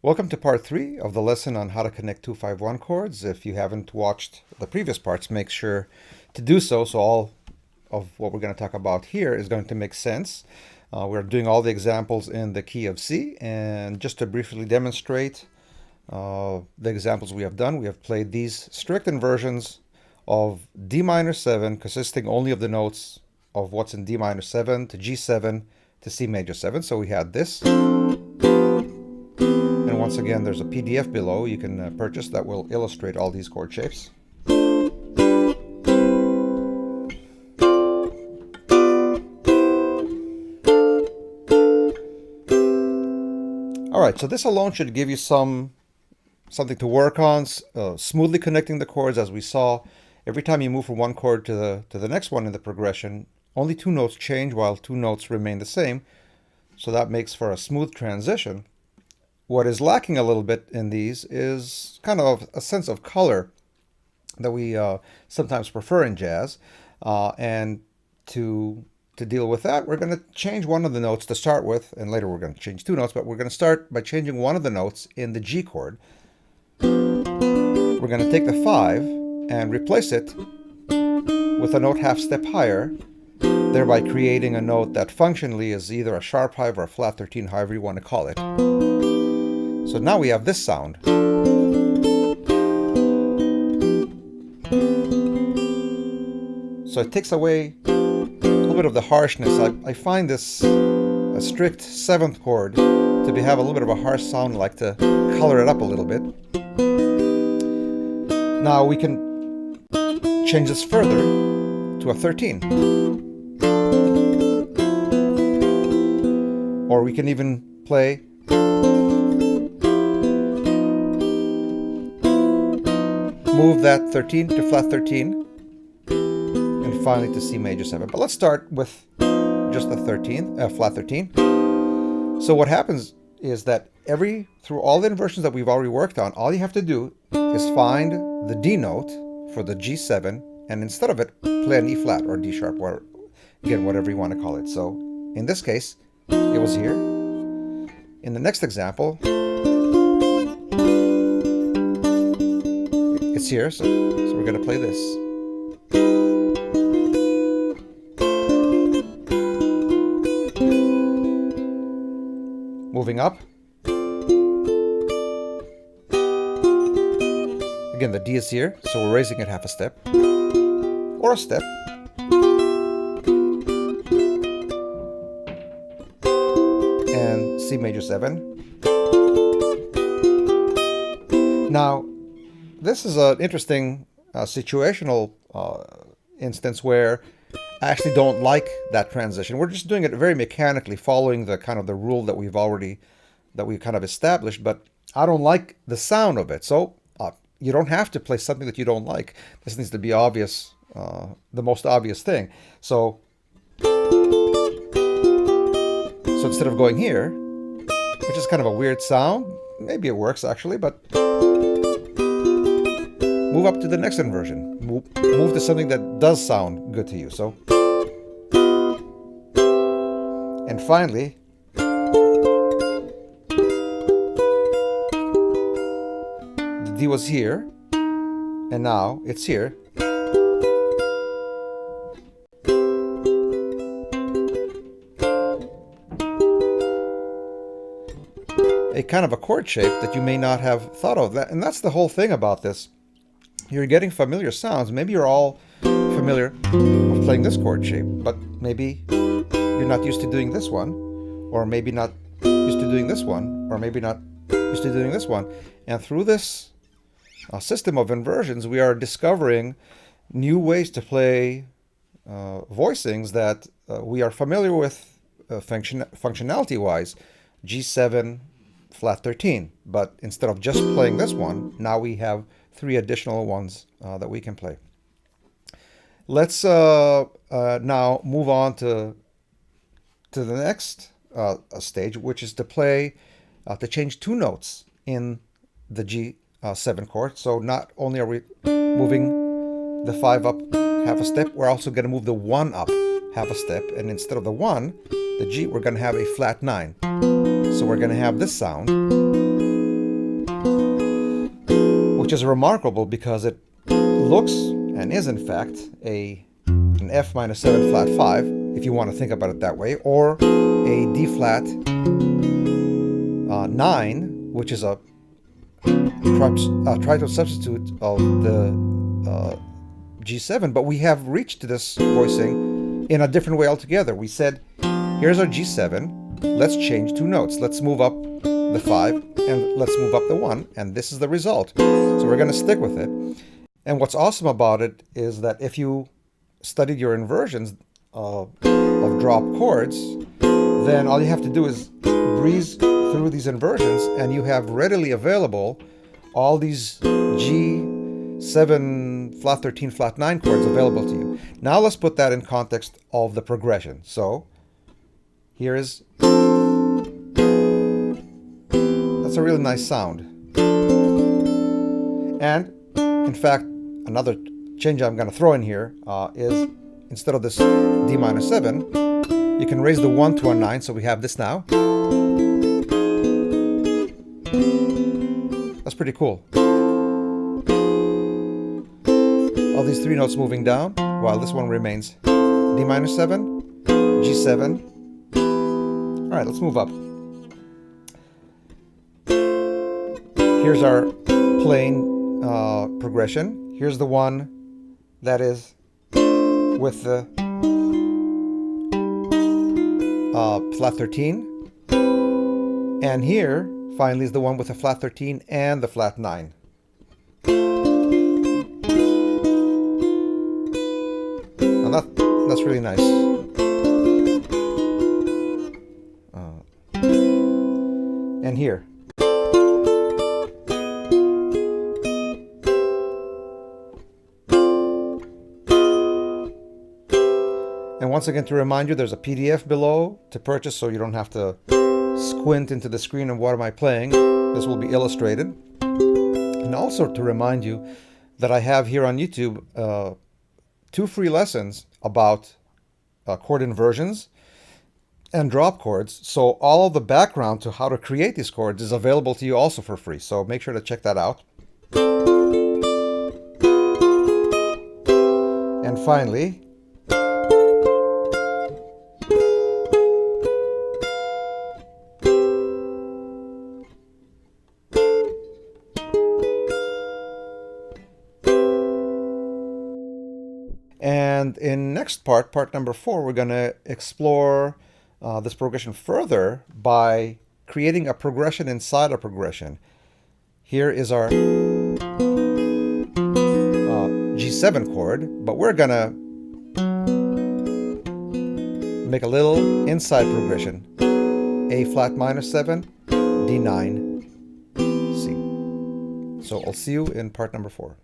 Welcome to part 3 of the lesson on how to connect 2-5-1 chords. If you haven't watched the previous parts, make sure to do so all of what we're going to talk about here is going to make sense. We're doing all the examples in the key of C, and just to briefly demonstrate the examples we have done, we have played these strict inversions of D minor 7 consisting only of the notes of what's in D minor 7 to G7 to C major 7. So we had this. And once again, there's a PDF below you can purchase that will illustrate all these chord shapes. All right, so this alone should give you something to work on, smoothly connecting the chords. As we saw, every time you move from one chord to the next one in the progression, only 2 notes change while 2 notes remain the same. So that makes for a smooth transition. What is lacking a little bit in these is kind of a sense of color that we sometimes prefer in jazz. And to deal with that, we're going to change one of the notes to start with, and later we're going to change 2 notes, but we're going to start by changing one of the notes in the G chord. We're going to take the 5 and replace it with a note half step higher, thereby creating a note that functionally is either a sharp 5 or a flat 13, however you want to call it. So now we have this sound. So it takes away a little bit of the harshness. I find this a strict 7th chord to have a little bit of a harsh sound. I like to color it up a little bit. Now we can change this further to a 13. Or we can even play move that 13 to flat 13 and finally to C major 7. But let's start with just the 13, flat 13. So what happens is that through all the inversions that we've already worked on, all you have to do is find the D note for the G7, and instead of it, play an E flat or D sharp, or again, whatever you want to call it. So in this case, it was here. In the next example, it's here, so we're going to play this. Moving up. Again, the D is here, so we're raising it half a step, or a step. And C major 7. Now, this is an interesting situational instance where I actually don't like that transition. We're just doing it very mechanically, following the kind of the rule that we've kind of established, but I don't like the sound of it. So you don't have to play something that you don't like. This needs to be obvious, the most obvious thing. So instead of going here, which is kind of a weird sound, maybe it works actually, but move up to the next inversion. Move to something that does sound good to you. So, and finally, the D was here, and now it's here. A kind of a chord shape that you may not have thought of. And that's the whole thing about this. You're getting familiar sounds. Maybe you're all familiar with playing this chord shape, but maybe you're not used to doing this one, or maybe not used to doing this one, or maybe not used to doing this one. And through this system of inversions, we are discovering new ways to play voicings that we are familiar with functionality-wise. G7, flat 13. But instead of just playing this one, now we have 3 additional ones that we can play. Let's now move on to the next stage, which is to play, to change 2 notes in the G7 chord. So not only are we moving the 5 up half a step, we're also going to move the 1 up half a step. And instead of the 1, the G, we're going to have a flat 9. So we're going to have this sound. which is remarkable because it looks and is in fact an F minor 7 flat 5, if you want to think about it that way, or a D flat 9, which is a tritone substitute of the G7, but we have reached this voicing in a different way altogether. We said, here's our G7, let's change 2 notes. Let's move up the 5 and let's move up the 1, and this is the result. So we're going to stick with it. And what's awesome about it is that if you studied your inversions of drop chords, then all you have to do is breeze through these inversions and you have readily available all these G7, flat 13, flat 9 chords available to you. Now let's put that in context of the progression. So here is, that's a really nice sound. And in fact, another change I'm going to throw in here is instead of this D minor 7, you can raise the 1 to a 9, so we have this now. That's pretty cool. All these 3 notes moving down, while this one remains D minor 7, G7. All right, let's move up. Here's our plain progression. Here's the one that is with the flat 13. And here, finally, is the one with the flat 13 and the flat 9. Now that's really nice. And here. And once again, to remind you, there's a PDF below to purchase so you don't have to squint into the screen and what am I playing. This will be illustrated. And also to remind you that I have here on YouTube 2 free lessons about chord inversions and drop chords. So all of the background to how to create these chords is available to you also for free. So make sure to check that out. And finally, and in next part, part number 4, we're going to explore this progression further by creating a progression inside a progression. Here is our G7 chord, but we're going to make a little inside progression. A flat minor 7, D9, C. So I'll see you in part number 4.